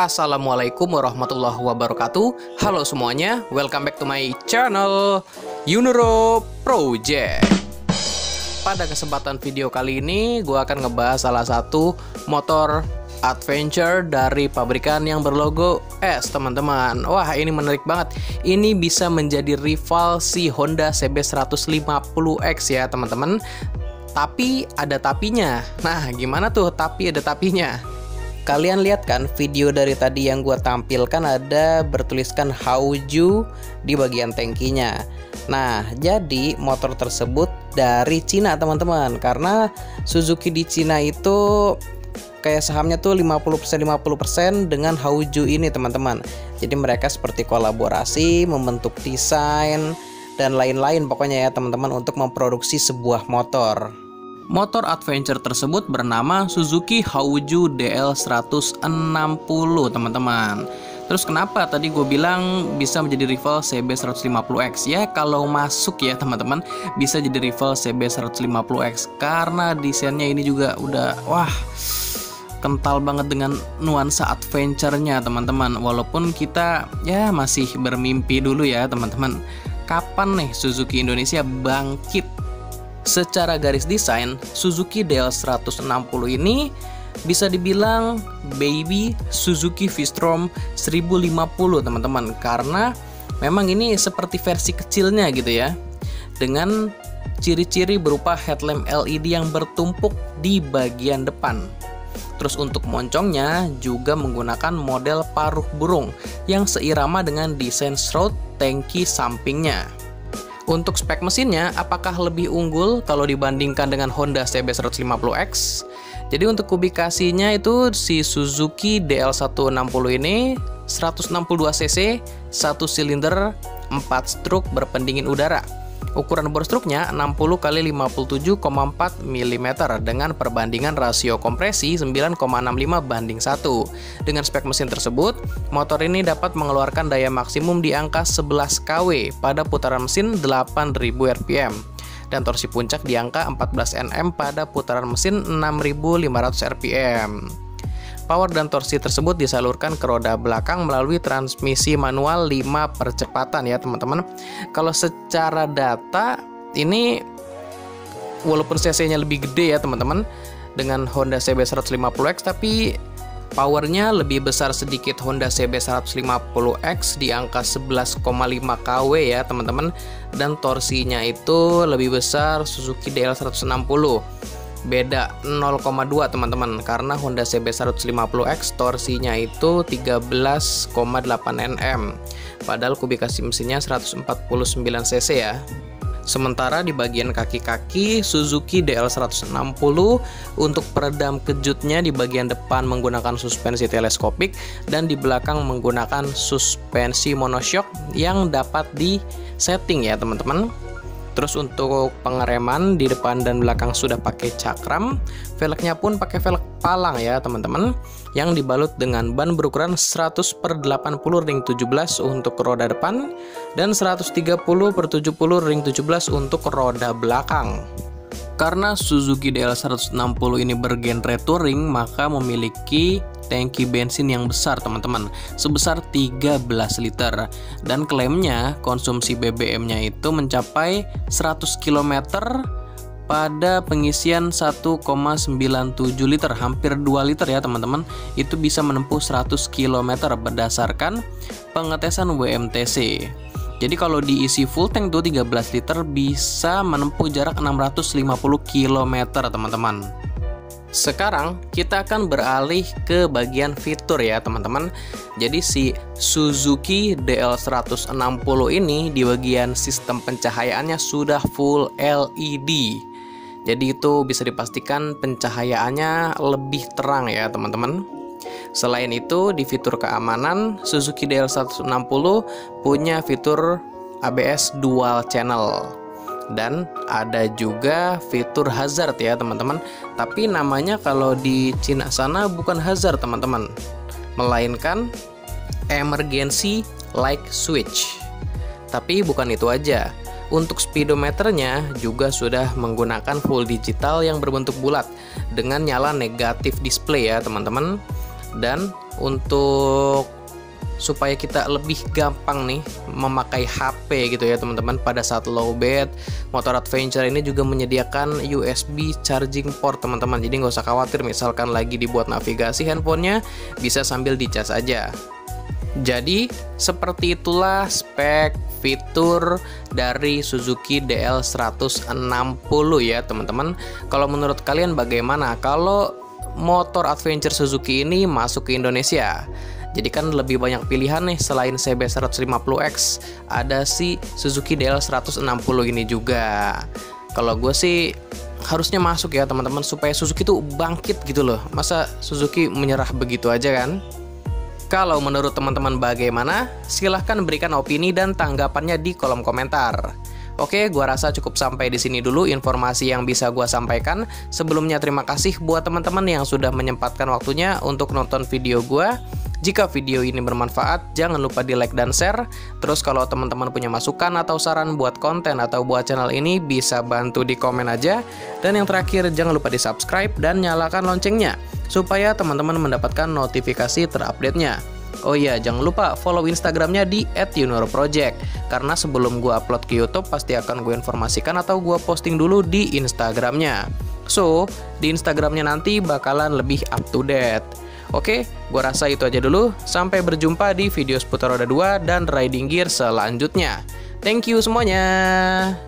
Assalamualaikum warahmatullahi wabarakatuh. Halo semuanya, welcome back to my channel Yunuro Project. Pada kesempatan video kali ini gue akan ngebahas salah satu motor adventure dari pabrikan yang berlogo S, teman-teman. Wah, ini menarik banget. Ini bisa menjadi rival si Honda CB150X ya, teman-teman. Tapi ada tapinya. Nah, gimana tuh tapi ada tapinya? Kalian lihat kan video dari tadi yang gue tampilkan ada bertuliskan Haoju di bagian tangkinya. Nah, jadi motor tersebut dari Cina, teman-teman. Karena Suzuki di Cina itu kayak sahamnya tuh 50% dengan Haoju ini, teman-teman. Jadi mereka seperti kolaborasi, membentuk desain dan lain-lain pokoknya ya, teman-teman, untuk memproduksi sebuah motor. Motor adventure tersebut bernama Suzuki Haoju DL160, teman-teman. Terus kenapa tadi gue bilang bisa menjadi rival CB150X? Ya, kalau masuk ya, teman-teman, bisa jadi rival CB150X karena desainnya ini juga udah kental banget dengan nuansa adventure-nya, teman-teman. Walaupun kita ya masih bermimpi dulu ya, teman-teman. Kapan nih Suzuki Indonesia bangkit? Secara garis desain, Suzuki DL160 ini bisa dibilang baby Suzuki V-Strom 1050, teman-teman. Karena memang ini seperti versi kecilnya gitu ya, dengan ciri-ciri berupa headlamp LED yang bertumpuk di bagian depan. Terus untuk moncongnya juga menggunakan model paruh burung yang seirama dengan desain shroud tangki sampingnya. Untuk spek mesinnya, apakah lebih unggul kalau dibandingkan dengan Honda CB150X? Jadi untuk kubikasinya itu si Suzuki DL160 ini 162 cc, 1 silinder, 4 stroke berpendingin udara. Ukuran bor struknya 60 x 57,4 mm dengan perbandingan rasio kompresi 9,65:1. Dengan spek mesin tersebut, motor ini dapat mengeluarkan daya maksimum di angka 11 kW pada putaran mesin 8000 rpm dan torsi puncak di angka 14 Nm pada putaran mesin 6500 rpm. Power dan torsi tersebut disalurkan ke roda belakang melalui transmisi manual 5 percepatan ya, teman-teman. Kalau secara data ini walaupun cc-nya lebih gede ya, teman-teman, dengan Honda CB150X, tapi powernya lebih besar sedikit Honda CB150X di angka 11,5 kW ya, teman-teman. Dan torsinya itu lebih besar Suzuki DL160. Beda 0,2, teman-teman, karena Honda CB150X torsinya itu 13,8 Nm, padahal kubikasi mesinnya 149 cc ya. Sementara di bagian kaki-kaki Suzuki DL160 untuk peredam kejutnya di bagian depan menggunakan suspensi teleskopik dan di belakang menggunakan suspensi monoshock yang dapat disetting ya, teman-teman. Terus untuk pengereman di depan dan belakang sudah pakai cakram, velgnya pun pakai velg palang ya, teman-teman, yang dibalut dengan ban berukuran 100/80 ring 17 untuk roda depan dan 130/70 ring 17 untuk roda belakang. Karena Suzuki DL160 ini bergenre touring, maka memiliki tangki bensin yang besar, teman-teman, sebesar 13 liter. Dan klaimnya konsumsi BBM-nya itu mencapai 100 km pada pengisian 1,97 liter, hampir 2 liter ya, teman-teman. Itu bisa menempuh 100 km berdasarkan pengetesan WMTC. Jadi kalau diisi full tank tuh 13 liter bisa menempuh jarak 650 km, teman-teman. Sekarang kita akan beralih ke bagian fitur ya, teman-teman. Jadi si Suzuki DL160 ini di bagian sistem pencahayaannya sudah full LED. Jadi itu bisa dipastikan pencahayaannya lebih terang ya, teman-teman. Selain itu, di fitur keamanan, Suzuki DL160 punya fitur ABS dual channel. Dan ada juga fitur hazard ya, teman-teman. Tapi namanya kalau di Cina sana bukan hazard, teman-teman, melainkan emergency light switch. Tapi bukan itu aja. Untuk speedometernya juga sudah menggunakan full digital yang berbentuk bulat dengan nyala negatif display ya, teman-teman. Dan untuk supaya kita lebih gampang nih memakai HP gitu ya teman-teman pada saat lowbat. Motor Adventure ini juga menyediakan USB charging port teman-teman, jadi nggak usah khawatir misalkan lagi dibuat navigasi handphonenya bisa sambil dicas aja. Jadi seperti itulah spek fitur dari Suzuki DL160 ya teman-teman. Kalau menurut kalian bagaimana kalau motor adventure Suzuki ini masuk ke Indonesia? Jadi kan lebih banyak pilihan nih, selain CB150X ada si Suzuki DL160 ini juga. Kalau gue sih harusnya masuk ya teman-teman, supaya Suzuki tuh bangkit gitu loh. Masa Suzuki menyerah begitu aja kan? Kalau menurut teman-teman bagaimana? Silahkan berikan opini dan tanggapannya di kolom komentar. Oke, gua rasa cukup sampai di sini dulu informasi yang bisa gua sampaikan. Sebelumnya terima kasih buat teman-teman yang sudah menyempatkan waktunya untuk nonton video gua. Jika video ini bermanfaat, jangan lupa di like dan share. Terus kalau teman-teman punya masukan atau saran buat konten atau buat channel ini, bisa bantu di komen aja. Dan yang terakhir, jangan lupa di subscribe dan nyalakan loncengnya, supaya teman-teman mendapatkan notifikasi terupdate-nya. Oh iya, jangan lupa follow Instagramnya di @juniorproject, karena sebelum gue upload ke YouTube pasti akan gue informasikan atau gue posting dulu di Instagramnya. So, di Instagramnya nanti bakalan lebih up to date. Oke, gue rasa itu aja dulu. Sampai berjumpa di video seputar roda 2 dan riding gear selanjutnya. Thank you semuanya.